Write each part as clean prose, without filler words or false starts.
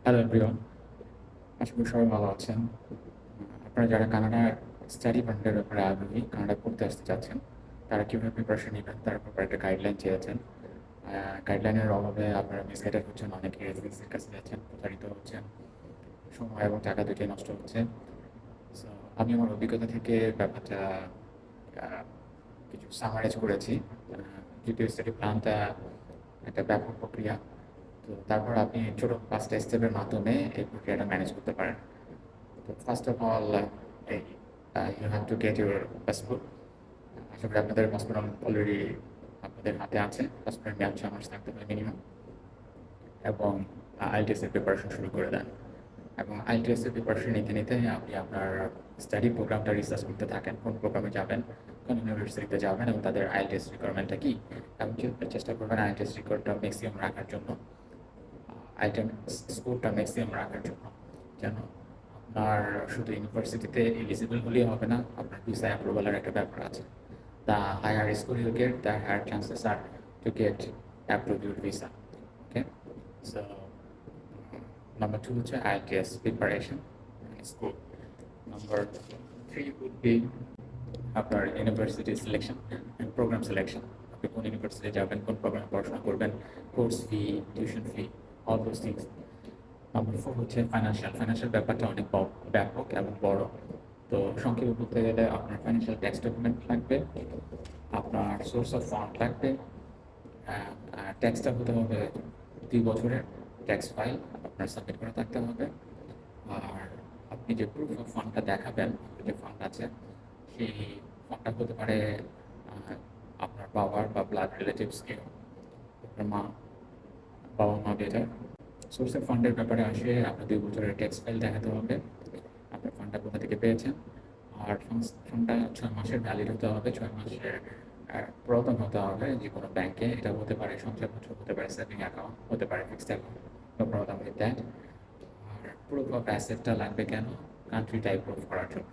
Hello everyone, আশা করি সবাই ভালো আছেন। আপনারা যারা কানাডা স্টাডি পারমিটের ব্যাপারে আগ্রহী, কানাডা পড়তে আসতে চাচ্ছেন, তারা কীভাবে প্রিপারেশন নেবেন তার ব্যাপারে একটা গাইডলাইন চেয়েছেন। গাইডলাইনের অভাবে আপনারা মিসগাইডেড হচ্ছেন, অনেকে এজেন্সির কাছে যাচ্ছেন, প্রতারিত হচ্ছেন, সময় এবং টাকা দুটোই নষ্ট হচ্ছে। সো আমি আমার অভিজ্ঞতা থেকে ব্যাপারটা আহ, কিছু সামারাইজ করেছি। যদিও স্টাডি প্ল্যানটা একটা ব্যাপক প্রক্রিয়া, তো তারপর আপনি ছোট 5টা স্টেপের মাধ্যমে এই প্রক্রিয়াটা ম্যানেজ করতে পারেন। তো first of all, you have to get your passport. আশা করি আপনাদের পাসপোর্ট অলরেডি আপনাদের হাতে আছে। পাসপোর্টের মেয়াদ 6 মাস থাকতে হবে মিনিমাম, এবং আইএলটিএস এর প্রিপারেশন শুরু করে দেন। এবং আইএলটিএস এর প্রিপারেশন নিতে নিতে আপনি আপনার স্টাডি প্রোগ্রামটা রিসার্চ করতে থাকেন, কোন প্রোগ্রামে যাবেন, কোন ইউনিভার্সিটিতে যাবেন এবং তাদের আইএলটিএস রিকোয়ারমেন্টটা কী, এবং চেষ্টা করবেন আইএলটিএস রিকোয়ারটা ম্যাক্সিমাম রাখার জন্য, আইটেম স্কোরটা ম্যাক্সিমাম রাখার জন্য। যেন আপনার শুধু ইউনিভার্সিটিতে এলিজিবল হলেই হবে না, আপনার ভিসা অ্যাপ্রুভালের একটা ব্যাপার আছে। The higher score you get, the higher chances are to get approve your visa. Okay, so number 2 হচ্ছে IELTS preparation score. Number 3 would be আপনার university selection and programme selection. আপনি কোন ইউনিভার্সিটি যাবেন, কোন প্রোগ্রামে পড়াশোনা করবেন, course fee, tuition fee, all those things. Number 4 হচ্ছে ফাইন্যান্সিয়াল ব্যাপারটা অনেক ব্যাপক এবং বড়। তো সংক্ষেপে বলতে গেলে আপনার ফাইন্যান্সিয়াল ট্যাক্স ডকুমেন্ট লাগবে, আপনার সোর্স অফ ফান্ড লাগবে, ট্যাক্সটা হতে হবে 2 বছরের ট্যাক্স ফাইল আপনার সাবমিট করা থাকতে হবে। আর আপনি যে প্রুফ অফ ফান্ডটা দেখাবেন, যে ফান্ড আছে, সেই ফান্ডটা হতে পারে আপনার বাবার বা ব্লাড রিলেটিভসকে, আপনার বাবা মা বেটার। সোর্স অফ ফান্ডের ব্যাপারে আসে, আপনার 2 বছরের ট্যাক্স ফাইল দেখাতে হবে, আপনার ফান্ডটা কোথা থেকে পেয়েছেন। আর ফান্ডটা 6 মাসের ভ্যালিড হতে হবে, 6 মাসের পুরাতন হতে হবে যে কোনো ব্যাংকে। এটা হতে পারে সঞ্চয়পত্র, হতে পারে সেভিং অ্যাকাউন্ট, হতে পারে fixed account, no problem with that. আর প্রুফ অফ অ্যাসেটটা লাগবে কেন? কান্ট্রি টাইপ প্রুফ করার জন্য।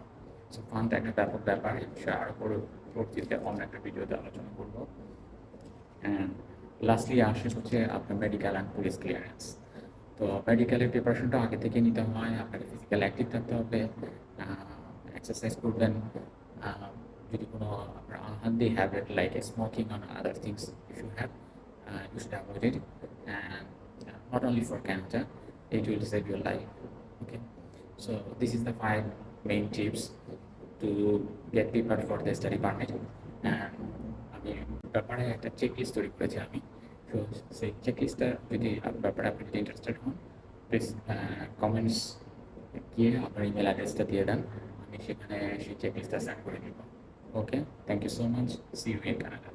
সো ফান্ড একটা ব্যাপক ব্যাপার, এই বিষয়ে আরও পরবর্তীতে অন্য একটা ভিডিওতে আলোচনা করবো। অ্যান্ড লাস্টলি আসে হচ্ছে আপনার মেডিকেল অ্যান্ড পুলিশ ক্লিয়ারেন্স। তো মেডিকেলের প্রিপারেশনটা আগে থেকে নিতে হয়, আপনাকে ফিজিক্যাল অ্যাক্টিভ থাকতে হবে, এক্সারসাইজ করবেন। আহ, যদি কোনো আপনার unhealthy habit like smoking on other things you should avoid it, and not only for Canada, it will save your life. Okay, so this is the 5 main tips to get prepared for the study permit. And আমি ব্যাপারে একটা checklist তৈরি করেছি আমি। তো সেই চেকলিস্টটা যদি ব্যাপারে আপনি যদি ইন্টারেস্টেড হন, প্লিজ কমেন্টস গিয়ে আপনার ইমেল অ্যাড্রেসটা দিয়ে দেন, আমি সেখানে সেই চেকলিস্টটা সেন্ড করে দিব। Okay, thank you so much, see you in Canada.